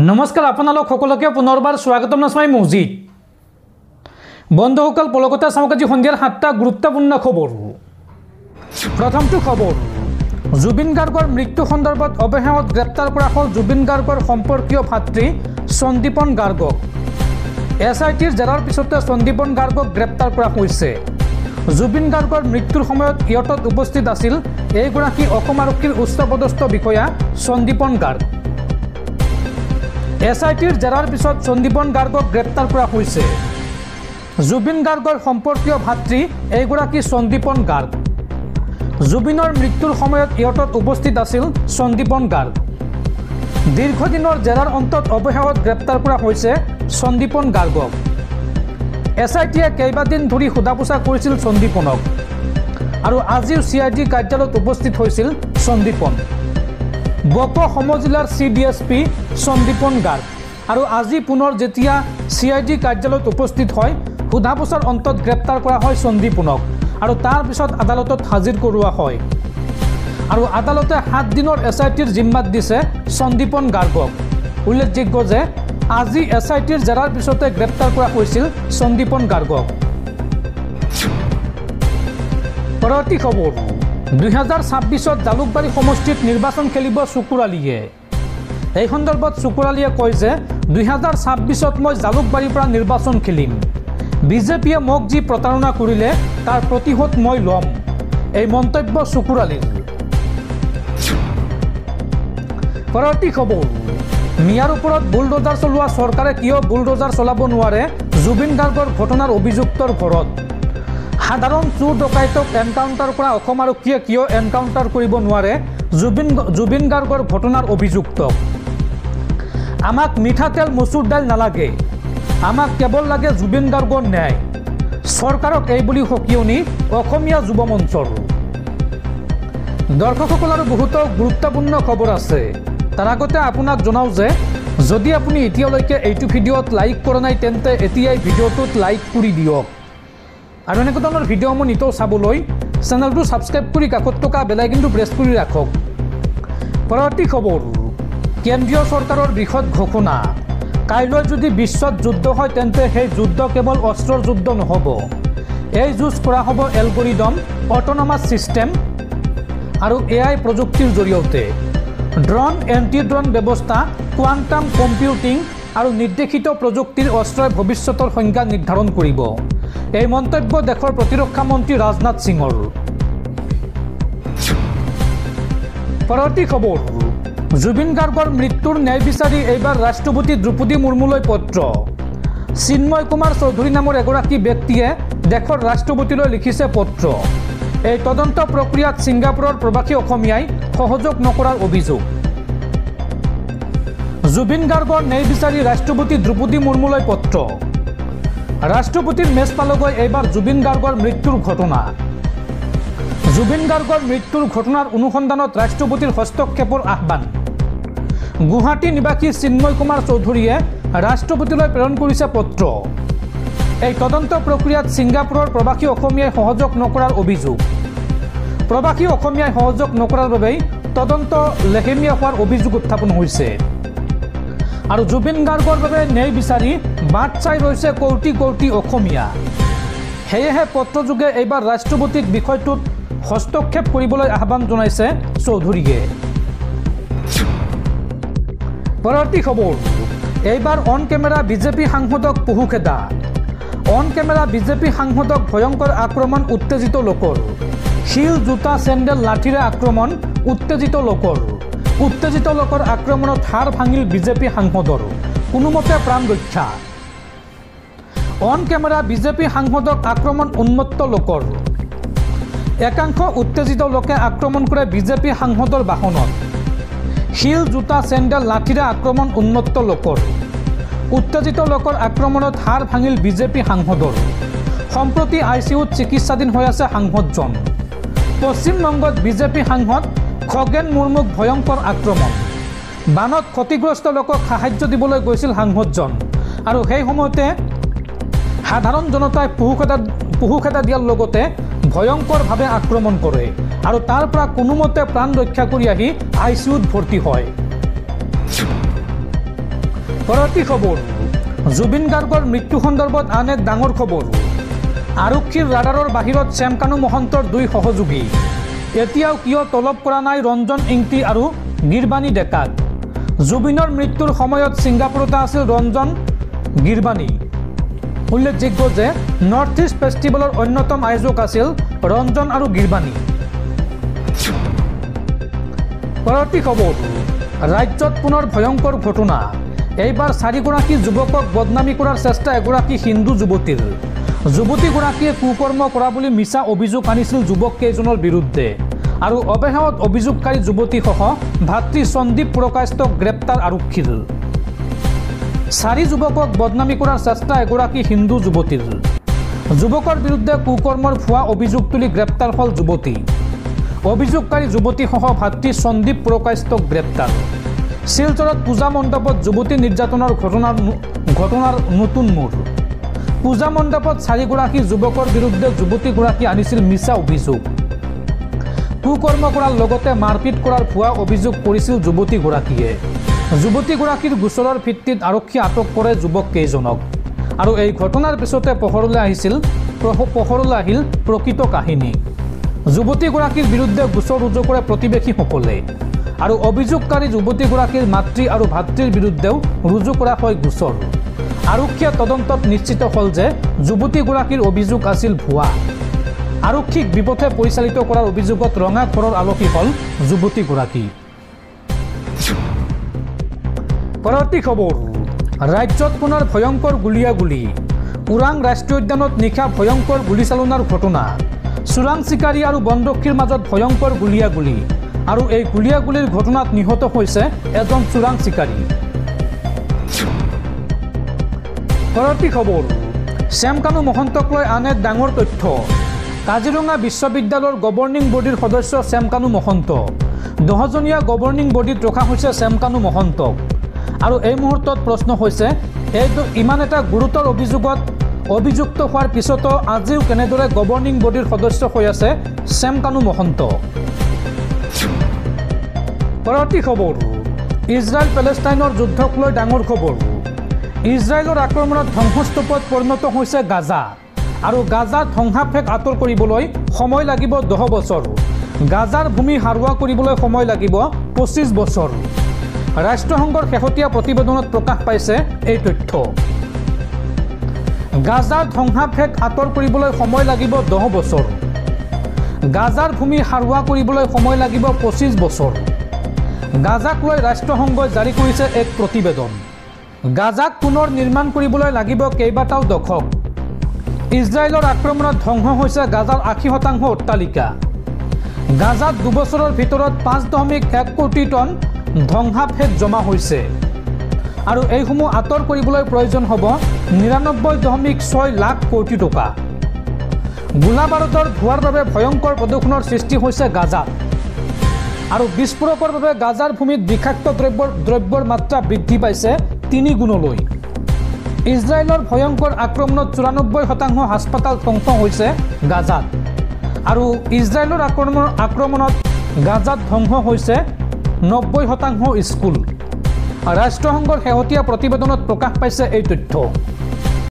নমস্কাৰ আপোনালোক সকলোকে পুনৰবাৰ স্বাগতম জনাই মজিদ বন্ধুসকল পলকতা চাওক আজি সন্ধিয়াৰ 7টা গুৰুত্বপূৰ্ণ খবৰ। প্ৰথমটো খবৰ, জুবিন গাৰ্গৰ মৃত্যু সন্দৰ্ভত অৱহেলাত গ্ৰেপ্তাৰ কৰা হ'ল জুবিন গাৰ্গৰ সম্পৰ্কীয় ভাতৃ সন্দীপন গাৰ্গক। এছআইটিৰ জেৰাৰ পিছতে সন্দীপন গাৰ্গক গ্ৰেপ্তাৰ কৰা হৈছে। জুবিন গাৰ্গৰ মৃত্যুৰ সময়ত ইয়টত উপস্থিত আছিল এইগৰাকী অসম আৰক্ষীৰ উচ্চপদস্থ বিষয়া সন্দীপন গাৰ্গ। এছআইটিৰ জেৰাৰ পিছত সন্দীপন গাৰ্গক গ্ৰেপ্তাৰ কৰা হৈছে। জুবিন গাৰ্গৰ সম্পৰ্কীয় ভাতৃ এইগৰাকী সন্দীপন গাৰ্গ। জুবিনৰ মৃত্যুৰ সময়ত ইয়টত উপস্থিত আছিল সন্দীপন গাৰ্গ। দীৰ্ঘদিনৰ জেৰাৰ অন্তত অৱহেলাত গ্ৰেপ্তাৰ কৰা হৈছে সন্দীপন গাৰ্গক। এছআইটিয়ে কেইবাদিন ধৰি সোধা পোছা কৰিছিল সন্দীপনক আৰু আজিও CID কাৰ্যালয়ত উপস্থিত হৈছিল সন্দীপন। বক সমজিলাৰ CDSP সন্দীপন গাৰ্গ আৰু আজি পুনৰ যেতিয়া CID কাৰ্যালয়ত উপস্থিত হয় সোধা পোছাৰ অন্তত গ্ৰেপ্তাৰ কৰা হয় সন্দীপনক আৰু তাৰ পিছত আদালতত হাজিৰ কৰোৱা হয় আৰু আদালতে 7 দিনৰ এছআইটিৰ জিম্মাত দিছে সন্দীপন গাৰ্গক। উল্লেখযোগ্য যে আজি এছআইটিৰ জেৰাৰ পিছতে গ্ৰেপ্তাৰ কৰা হৈছিল সন্দীপন গাৰ্গক। পৰৱৰ্তী খবৰ, 2026 জালুকবাৰী সমষ্টিত নিৰ্বাচন খেলিব চুকুৰালীয়ে। এই সন্দৰ্ভত চুকুৰালীয়ে কয় যে 2026 মই জালুকবাৰীৰ পৰা নিৰ্বাচন খেলিম। বিজেপিয়ে মোক যি প্ৰতাৰণা কৰিলে তাৰ প্ৰতিশোধ মই ল'ম। এই মন্তব্য চুকুৰালীৰ। পৰৱৰ্তী খবৰ, মিয়াৰ ওপৰত বুলডোজাৰ চলোৱা চৰকাৰে কিয় বুলডোজাৰ চলাব নোৱাৰে জুবিন গাৰ্গৰ ঘটনাৰ অভিযুক্তৰ ঘৰত। সাধাৰণ চোৰ ডকাইতক এনকাউণ্টাৰ কৰা অসম আৰক্ষীয়ে কিয় এনকাউণ্টাৰ কৰিব নোৱাৰে জুবিন গাৰ্গৰ ঘটনাৰ অভিযুক্তক। আমাক মিঠাতেল মচুৰ দাইল নালাগে, আমাক কেৱল লাগে জুবিন গাৰ্গৰ ন্যায়। চৰকাৰক এই বুলি সকিয়নি অসমীয়া যুৱ মঞ্চৰ। দৰ্শকসকল আৰু বহুতো গুৰুত্বপূৰ্ণ খবৰ আছে। তাৰ আগতে আপোনাক জনাওঁ যে যদি আপুনি এতিয়ালৈকে এইটো ভিডিঅ'ত লাইক কৰা নাই তেন্তে এতিয়াই ভিডিঅ'টোত লাইক কৰি দিয়ক আৰু এনেকুৱা ধৰণৰ ভিডিঅ'সমূহ নিতৌ চাবলৈ চেনেলটো ছাবস্ক্ৰাইব কৰি কাষত থকা বেল আইকনটো প্ৰেছ কৰি ৰাখক। পৰৱৰ্তী খবৰ, কেন্দ্ৰীয় চৰকাৰৰ বৃহৎ ঘোষণা, কাইলৈ যদি বিশ্বত যুদ্ধ হয় তেন্তে সেই যুদ্ধ কেৱল অস্ত্ৰৰ যুদ্ধ নহ'ব। এই যুঁজ কৰা হ'ব এলগৰিদম, অট'নমাছ ছিষ্টেম আৰু AI প্ৰযুক্তিৰ জৰিয়তে। ড্ৰোন, এণ্টি ড্ৰোন ব্যৱস্থা, কোৱাণ্টাম কম্পিউটিং আৰু নিৰ্দেশিত প্ৰযুক্তিৰ অস্ত্ৰই ভৱিষ্যতৰ সংজ্ঞা নিৰ্ধাৰণ কৰিব। এই মন্তব্য দেশৰ প্ৰতিৰক্ষা মন্ত্ৰী ৰাজনাথ সিঙৰ। পৰৱৰ্তী খবৰ, জুবিন গাৰ্গৰ মৃত্যুৰ ন্যায় বিচাৰি এইবাৰ ৰাষ্ট্ৰপতি দ্ৰৌপদী মুৰ্মুলৈ পত্ৰ। চিন্ময় কুমাৰ চৌধুৰী নামৰ এগৰাকী ব্যক্তিয়ে দেশৰ ৰাষ্ট্ৰপতিলৈ লিখিছে পত্ৰ। এই তদন্ত প্ৰক্ৰিয়াত ছিংগাপুৰৰ প্ৰবাসী অসমীয়াই সহযোগ নকৰাৰ অভিযোগ। জুবিন গাৰ্গৰ ন্যায় বিচাৰি ৰাষ্ট্ৰপতি দ্ৰৌপদী মুৰ্মুলৈ পত্ৰ। ৰাষ্ট্ৰপতিৰ মেচ পালগৈ এইবাৰ জুবিন গাৰ্গৰ মৃত্যুৰ ঘটনা। জুবিন গাৰ্গৰ মৃত্যুৰ ঘটনাৰ অনুসন্ধানত ৰাষ্ট্ৰপতিৰ হস্তক্ষেপৰ আহ্বান। গুৱাহাটী নিবাসী চিন্ময় কুমাৰ চৌধুৰীয়ে ৰাষ্ট্ৰপতিলৈ প্ৰেৰণ কৰিছে পত্ৰ। এই তদন্ত প্ৰক্ৰিয়াত ছিংগাপুৰৰ প্ৰবাসী অসমীয়াই সহযোগ নকৰাৰ অভিযোগ। প্ৰবাসী অসমীয়াই সহযোগ নকৰাৰ বাবেই তদন্ত লেহেমীয়া হোৱাৰ অভিযোগ উত্থাপন হৈছে আৰু জুবিন গাৰ্গৰ বাবে ন্যায় বিচাৰি বাট চাই ৰৈছে কোটি কোটি অসমীয়া। সেয়েহে পত্ৰযোগে এইবাৰ ৰাষ্ট্ৰপতিক বিষয়টোত হস্তক্ষেপ কৰিবলৈ আহ্বান জনাইছে চৌধুৰীয়ে। পৰৱৰ্তী খবৰ, এইবাৰ অন কেমেৰা বিজেপি সাংসদক পহুখেদা। অন কেমেৰা বিজেপি সাংসদক ভয়ংকৰ আক্ৰমণ উত্তেজিত লোকৰ। শিল, জোতা, চেণ্ডেল, লাঠিৰে আক্ৰমণ উত্তেজিত লোকৰ। উত্তেজিত লোকৰ আক্ৰমণত হাড় ভাঙিল বিজেপি সাংসদৰ, কোনোমতে প্ৰাণ ৰক্ষা। অন কেমেৰা বিজেপি সাংসদক আক্ৰমণ উন্মত্ত লোকৰ। একাংশ উত্তেজিত লোকে আক্ৰমণ কৰে বিজেপি সাংসদৰ বাহনত। শিল, জোতা, চেণ্ডেল, লাঠিৰে আক্ৰমণ উন্মত্ত লোকৰ। উত্তেজিত লোকৰ আক্ৰমণত হাড় ভাঙিল বিজেপি সাংসদৰ। সম্প্ৰতি ICUত চিকিৎসাধীন হৈ আছে সাংসদজন। পশ্চিমবংগত বিজেপি সাংসদ খগেন মুৰ্মুক ভয়ংকৰ আক্ৰমণ। বানত ক্ষতিগ্ৰস্ত লোকক সাহায্য দিবলৈ গৈছিল সাংসদজন আৰু সেই সময়তে সাধাৰণ জনতাই পহুখেদা দিয়াৰ লগতে ভয়ংকৰভাৱে আক্ৰমণ কৰে আৰু তাৰ পৰা কোনোমতে প্ৰাণ ৰক্ষা কৰি আহি ICUত ভৰ্তি হয়। পৰৱৰ্তী খবৰ জুবিন গাৰ্গৰ মৃত্যু সন্দৰ্ভত আন এক ডাঙৰ খবৰ আৰক্ষীৰ ৰাডাৰৰ বাহিৰত শ্যাম কানু মহন্তৰ দুই সহযোগী এতিয়াও কিয় তলব কৰা নাই ৰঞ্জন ইংতি আৰু গিৰবাণী ডেকাক জুবিনৰ মৃত্যুৰ সময়ত ছিংগাপুৰতে আছিল ৰঞ্জন গিৰবাণী উল্লেখযোগ্য যে নৰ্থ ইষ্ট ফেষ্টিভেলৰ অন্যতম আয়োজক আছিল ৰঞ্জন আৰু গিৰবাণী পৰৱৰ্তী খবৰ ৰাজ্যত পুনৰ ভয়ংকৰ ঘটনা এইবাৰ 4গৰাকী যুৱকক বদনামী কৰাৰ চেষ্টা এগৰাকী হিন্দু যুৱতীৰ যুৱতীগৰাকীয়ে কুকৰ্ম কৰা বুলি মিছা অভিযোগ আনিছিল যুৱক কেইজনৰ বিৰুদ্ধে আৰু অৱশেষত অভিযোগকাৰী যুৱতীসহ ভাতৃ সন্দীপ প্ৰকাশক গ্ৰেপ্তাৰ আৰক্ষীৰ 4 যুৱকক বদনামী কৰাৰ চেষ্টা এগৰাকী হিন্দু যুৱতীৰ যুৱকৰ বিৰুদ্ধে কুকৰ্মৰ ভুৱা অভিযোগ তুলি গ্ৰেপ্তাৰ হ'ল যুৱতী অভিযোগকাৰী যুৱতীসহ ভাতৃ সন্দীপ প্ৰকাশক গ্ৰেপ্তাৰ শিলচৰত পূজা মণ্ডপত যুৱতী নিৰ্যাতনৰ ঘটনাৰ নতুন মূৰ পূজা মণ্ডপত 4গৰাকী যুৱকৰ বিৰুদ্ধে যুৱতীগৰাকী আনিছিল মিছা অভিযোগ কুকৰ্ম কৰাৰ লগতে মাৰপিট কৰাৰ ভুৱা অভিযোগ কৰিছিল যুৱতীগৰাকীয়ে যুৱতীগৰাকীৰ গোচৰৰ ভিত্তিত আৰক্ষী আটক কৰে যুৱক কেইজনক আৰু এই ঘটনাৰ পিছতে পোহৰলৈ আহিল প্ৰকৃত কাহিনী যুৱতীগৰাকীৰ বিৰুদ্ধে গোচৰ ৰুজু কৰে প্ৰতিবেশীসকলে আৰু অভিযোগকাৰী যুৱতীগৰাকীৰ মাতৃ আৰু ভাতৃৰ বিৰুদ্ধেও ৰুজু কৰা হয় গোচৰ আৰক্ষীয়ে তদন্তত নিশ্চিত হ'ল যে যুৱতীগৰাকীৰ অভিযোগ আছিল ভুৱা আৰক্ষীক বিপথে পৰিচালিত কৰাৰ অভিযোগত ৰঙা ঘৰৰ আলসী হ'ল যুৱতীগৰাকী পৰৱৰ্তী খবৰ ৰাজ্যত পুনৰ ভয়ংকৰ গুলিয়াগুলি ওৰাং ৰাষ্ট্ৰীয় উদ্যানত নিশা ভয়ংকৰ গুলীচালনাৰ ঘটনা চোৰাং চিকাৰী আৰু বনৰক্ষীৰ মাজত ভয়ংকৰ গুলিয়াগুলি আৰু এই গুলিয়াগুলিৰ ঘটনাত নিহত হৈছে এজন চোৰাং চিকাৰী পৰৱৰ্তী খবৰ শ্যাম কানু মহন্তক লৈ আন এক ডাঙৰ তথ্য কাজিৰঙা বিশ্ববিদ্যালয়ৰ গভৰ্ণিং বডিৰ সদস্য শ্যাম কানু মহন্ত 10জনীয়া গভৰ্ণিং বডিত ৰখা হৈছে শ্যাম কানু মহন্তক আৰু এই মুহূৰ্তত প্ৰশ্ন হৈছে এইটো ইমান এটা গুৰুতৰ অভিযোগত অভিযুক্ত হোৱাৰ পিছতো আজিও কেনেদৰে গভৰ্ণিং বডিৰ সদস্য হৈ আছে শ্যাম কানু মহন্ত পৰৱৰ্তী খবৰ ইজৰাইল পেলেষ্টাইনৰ যুদ্ধক লৈ ডাঙৰ খবৰ ইজৰাইলৰ আক্ৰমণত ধ্বংসস্তূপত পৰিণত হৈছে গাজা আৰু গাজাৰ ধ্বংসাফেক আঁতৰ কৰিবলৈ সময় লাগিব 10 বছৰ গাজাৰ ভূমি হাৰুৱা কৰিবলৈ সময় লাগিব 25 বছৰ ৰাষ্ট্ৰসংঘৰ শেহতীয়া প্ৰতিবেদনত প্ৰকাশ পাইছে এই তথ্য গাজাৰ ধ্বংসাফেক আঁতৰ কৰিবলৈ সময় লাগিব 10 বছৰ গাজাৰ ভূমি হাৰুৱা কৰিবলৈ সময় লাগিব 25 বছৰ গাজাক লৈ ৰাষ্ট্ৰসংঘই জাৰি কৰিছে এক প্ৰতিবেদন গাজাক পুনৰ নিৰ্মাণ কৰিবলৈ লাগিব কেইবাটাও দশক ইজৰাইলৰ আক্ৰমণত ধ্বংস হৈছে গাজাৰ 80% অট্টালিকা গাজাত 2 বছৰৰ ভিতৰত 5.1 কোটি টন ধ্বংসাফেক জমা হৈছে আৰু এইসমূহ আঁতৰ কৰিবলৈ প্ৰয়োজন হ'ব 99.6 লাখ কোটি টকা গোলা বাৰুদৰ ধোঁৱাৰ বাবে ভয়ংকৰ প্ৰদূষণৰ সৃষ্টি হৈছে গাজাত আৰু বিস্ফোৰকৰ বাবে গাজাৰ ভূমিত বিষাক্ত দ্ৰব্যৰ মাত্ৰা বৃদ্ধি পাইছে 3 গুণলৈ ইজৰাইলৰ ভয়ংকৰ আক্ৰমণত 94% হাস্পতাল ধ্বংস হৈছে গাজাত আৰু ইজৰাইলৰ আক্ৰমণত গাজাত ধ্বংস হৈছে 90% স্কুল ৰাষ্ট্ৰসংঘৰ শেহতীয়া প্ৰতিবেদনত প্ৰকাশ পাইছে এই তথ্য